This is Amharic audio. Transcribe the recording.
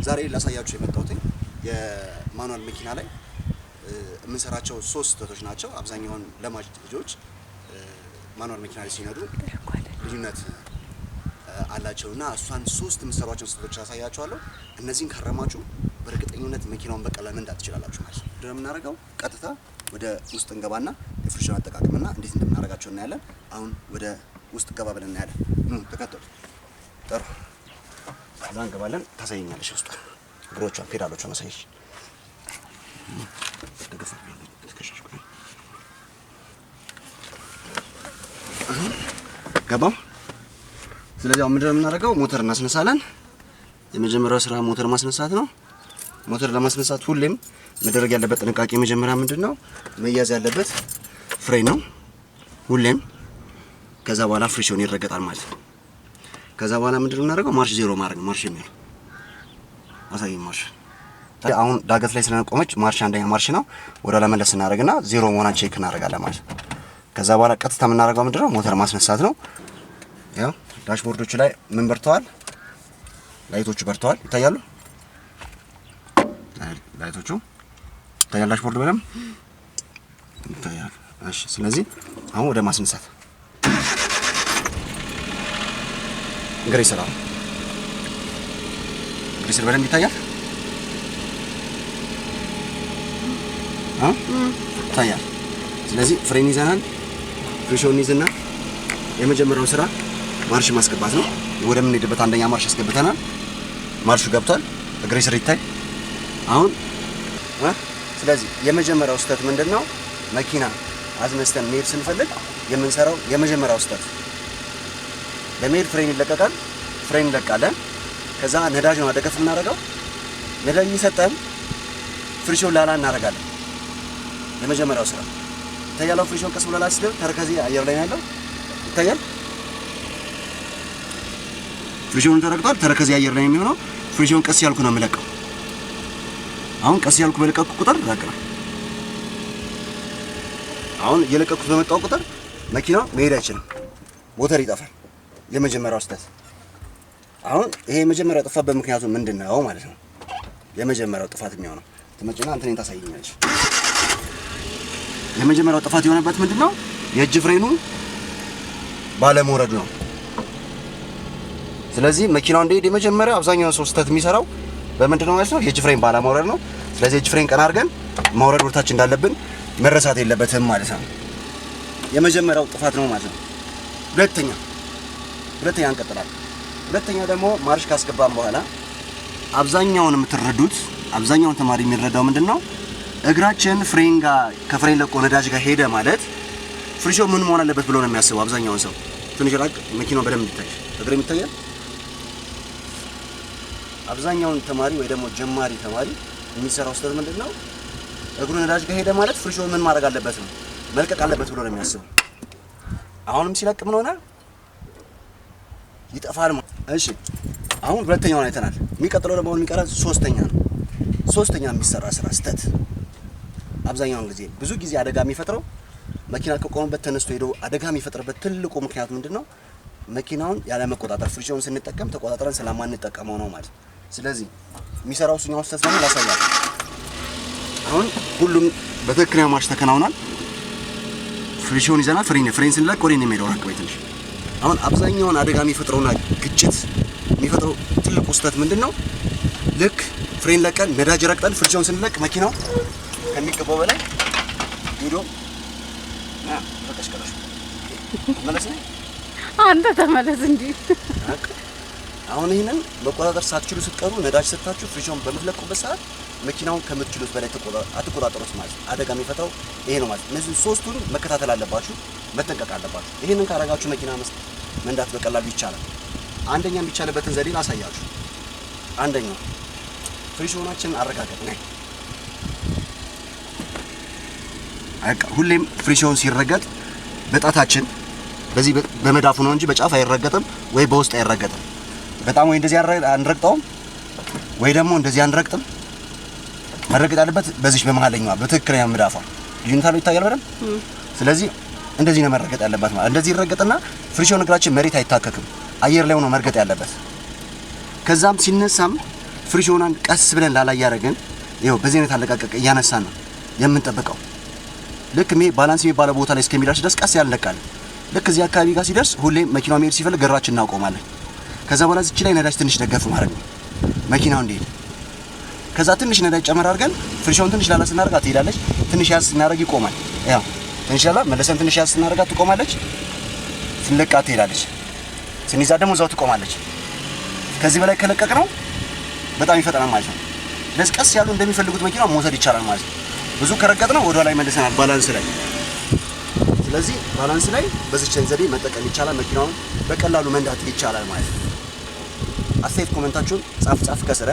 ዛሬ ላሳያችሁ የመጣሁት የማኑዋል መኪና ላይ የምንሰራቸው 3 ስህተቶች ናቸው። አብዛኛውን ለማጅ ልጆች ማኑዋል መኪና ላይ ሲነዱ ልዩነት አላቸውና እሷን 3 የምንሰራቸው ስህተቶች አሳያችኋለሁ። እነዚህን ካረማችሁ በእርግጠኝነት መኪናውን በቀላሉ መንዳት ትችላላችሁ ማለት ነው። እንደምናደርገው ቀጥታ ወደ ውስጥ እንገባና የፍሪሽን አጠቃቀምና እንዴት እንደምናደርጋቸው እናያለን። አሁን ወደ ውስጥ ገባ ብለን እናያለን። ተከተሉ። ጥሩ እዛ እንገባለን። ታሳየኛለሽ ውስጥ እግሮቿን ፔዳሎቿን አሳይሽ። ገባው። ስለዚህ አሁን ምንድነው የምናደርገው? ሞተር እናስነሳለን። የመጀመሪያው ስራ ሞተር ማስነሳት ነው። ሞተር ለማስነሳት ሁሌም መደረግ ያለበት ጥንቃቄ መጀመሪያ ምንድነው መያዝ ያለበት ፍሬን ነው ሁሌም። ከዛ በኋላ ፍሪሽን ይረገጣል ማለት ነው። ከዛ በኋላ ምንድነው የምናደርገው? ማርሽ ዜሮ ማድረግ። ማርሽ የሚለው አሳየኝ። ማርሽ አሁን ዳገት ላይ ስለቆመች ማርሽ አንደኛ ማርሽ ነው። ወደ ኋላ መለስ እናደርግና ዜሮ መሆኗን ቼክ እናደርጋለን ማለት ነው። ከዛ በኋላ ቀጥታ የምናደርገው ምንድነው ሞተር ማስነሳት ነው። ያው ዳሽቦርዶቹ ላይ ምን በርተዋል? ላይቶቹ በርተዋል። ይታያሉ? ላይቶቹ ይታያል። ዳሽቦርዱ በደምብ ይታያል። እሺ፣ ስለዚህ አሁን ወደ ማስነሳት ግሬሰር በደምብ ይታያል። ይታያል። ስለዚህ ፍሬን ይዘናል። ፍሪሽን ይዘና የመጀመሪያው ስራ ማርሽ ማስገባት ነው። ወደ ምን ሄድበት አንደኛ ማርሽ አስገብተናል። ማርሹ ገብቷል። ግሬሰር ይታይ አሁን ስለዚህ የመጀመሪያው ስህተት ምንድነው? መኪና አዝነስተን መሄድ ስንፈልግ የምንሰራው የመጀመሪያው ስህተት ለመሄድ ፍሬን ይለቀቃል። ፍሬን እንለቃለን። ከዛ ነዳጅ ነው አደገፍ እናደርገው። ነዳጅ ይሰጠን ፍሪሽን ላላ እናደርጋለን። የመጀመሪያው ስራ ይታያል። ፍሪሽን ቀስ ብሎ ላስደር ተረከዚ አየር ላይ ያለው ይታያል። ፍሪሽን ተረክቷል። ተረከዚ አየር ላይ የሚሆነው ፍሪሽን ቀስ ያልኩ ነው የምለቀው። አሁን ቀስ ያልኩ በለቀቁ ቁጥር ያቀና አሁን የለቀቁት በመጣው ቁጥር መኪናው መሄድ አይችልም። ሞተር ይጠፋል። የመጀመሪያው ስህተት አሁን ይሄ የመጀመሪያው ጥፋት በምክንያቱ ምንድነው ማለት ነው? የመጀመሪያው ጥፋት የሚሆነው ተመጭና አንተን ታሳየኛለሽ። የመጀመሪያው ጥፋት የሆነበት ምንድነው? የእጅ ፍሬኑ ባለመውረዱ ነው። ስለዚህ መኪናው እንደሄደ የመጀመሪያው አብዛኛው ሰው ስህተት የሚሰራው በምንድነው ማለት ነው? የእጅ ፍሬን ባለመውረድ ነው። ስለዚህ የእጅ ፍሬን ቀና አድርገን ማውረድ ወርታችን እንዳለብን መረሳት የለበትም ማለት ነው። የመጀመሪያው ጥፋት ነው ማለት ነው። ሁለተኛ እንቀጥላለን። ሁለተኛ ደግሞ ማርሽ ካስገባን በኋላ አብዛኛውን ተማሪ የሚረዳው ምንድነው? እግራችን ፍሬን ጋር ከፍሬን ለቆ ነዳጅ ጋር ሄደ ማለት ፍሪሽን ምን መሆን አለበት ብሎ ነው የሚያስበው አብዛኛውን ሰው። ትንሽ ራቅ መኪናው በደንብ ይታይ። እግሬ ይታያል። አብዛኛውን ተማሪ ወይ ደግሞ ጀማሪ ተማሪ የሚሰራው ስህተት ምንድነው? እግሩ ነዳጅ ጋር ሄደ ማለት ፍሪሽን ምን ማድረግ አለበት ነው መልቀቅ አለበት ብሎ ነው የሚያስበው። አሁንም ሲለቅ ምን ሆነ? ይጠፋል። እሺ፣ አሁን ሁለተኛውን አይተናል። የሚቀጥለው ደግሞ የሚቀረን ሶስተኛ የሚሰራ ስራ ስህተት አብዛኛውን ጊዜ ብዙ ጊዜ አደጋ የሚፈጥረው መኪና ከቆመበት ተነስቶ ሄዶ አደጋ የሚፈጥርበት ትልቁ ምክንያት ምንድነው? መኪናውን ያለ መቆጣጠር ፍሪሽን ስንጠቀም ተቆጣጥረን ስለማንጠቀመው ነው ማለት። ስለዚህ የሚሰራው እሱኛው ስህተት ነው ላሳያችሁ። አሁን ሁሉም በትክክለኛ ማርሽ ተከናውኗል። ፍሪሽን ይዘናል። ፍሬን ስንለቅ ወዴት ነው የሚሄደው? አካባቢ ትንሽ አሁን አብዛኛውን አደጋ የሚፈጥረውና ግጭት የሚፈጥረው ትልቁ ስህተት ምንድነው? ልክ ፍሬን ለቀን ነዳጅ ረግጠን ፍሪሽን ስንለቅ መኪናው ከሚገባው በላይ ሄዶ ተከሽከራሽ ማለት ነው። አንተ ተመለስ እንጂ አሁን ይሄንን መቆጣጠር ሳትችሉ ስትቀሩ ነዳጅ ሰጣችሁ ፍሪሽን በምትለቁበት ሰዓት መኪናውን ከምትችሉት በላይ አትቆጣጠሩት ማለት ነው። አደጋ የሚፈጥረው ይሄ ነው ማለት። እነዚህ ሶስቱን መከታተል አለባችሁ፣ መጠንቀቅ አለባችሁ። ይሄንን ካረጋችሁ መኪና መንዳት በቀላሉ ይቻላል። አንደኛ የሚቻልበትን ዘዴ ላሳያችሁ። አንደኛው ፍሪሽናችንን አረጋገጥ ነው። ሁሌም ፍሪሽን ሲረገጥ በጣታችን በዚህ በመዳፉ ነው እንጂ በጫፍ አይረገጥም ወይ በውስጥ አይረገጥም። በጣም ወይ እንደዚህ አንረግጠውም ወይ ደግሞ እንደዚህ አንረግጥም። መረገጥ ያለበት በዚህ በመሃለኛዋ በትክክለኛ መዳፏ ልዩነቱ ይታያል በደንብ። ስለዚህ እንደዚህ ነው መረገጥ ያለበት ማለት። እንደዚህ ይረገጥና ፍሪሽን እግራችን መሬት አይታከክም፣ አየር ላይ ሆኖ መርገጥ ያለበት። ከዛም ሲነሳም ፍሪሽዮናን ቀስ ብለን ላላ ያረጋን ይሄው በዚህ አይነት አለቃቀቅ ያነሳን ነው የምንጠብቀው ልክ ባላንስ የሚባለው ቦታ ላይ እስከሚደርስ ድረስ ቀስ ያለቃል ልክ እዚህ አካባቢ ጋር ሲደርስ ሁሌ መኪናው መሄድ ሲፈልግ ግራችን እናቆማለን ከዛ በኋላ እዚህ ላይ ነዳጅ ትንሽ ደገፍ ማድረግ ነው መኪናው እንዴት ከዛ ትንሽ ነዳጅ ጨመር አድርገን ፍሪሽዮን ትንሽ ላላ ስናደርጋት ትሄዳለች ትንሽ ያዝ ስናደርግ ይቆማል ያው ትንሽ ላላ መለሰን ትንሽ ያዝ ስናደርጋት ትቆማለች ትለቃት ትሄዳለች ስንይዛ ደግሞ እዛው ትቆማለች ከዚህ በላይ ከለቀቅ ነው በጣም ይፈጠናል ማለት ነው ስለዚህ ቀስ ያሉ እንደሚፈልጉት መኪናው መውሰድ ይቻላል ማለት ነው ብዙ ከረገጥ ነው ወደ ላይ መልሰናል ባላንስ ላይ ስለዚህ ባላንስ ላይ በዚህ ዘዴ መጠቀም ይቻላል መኪናውን በቀላሉ መንዳት ይቻላል ማለት ነው አስተያየት ኮሜንታችሁን ጻፍ ከስረ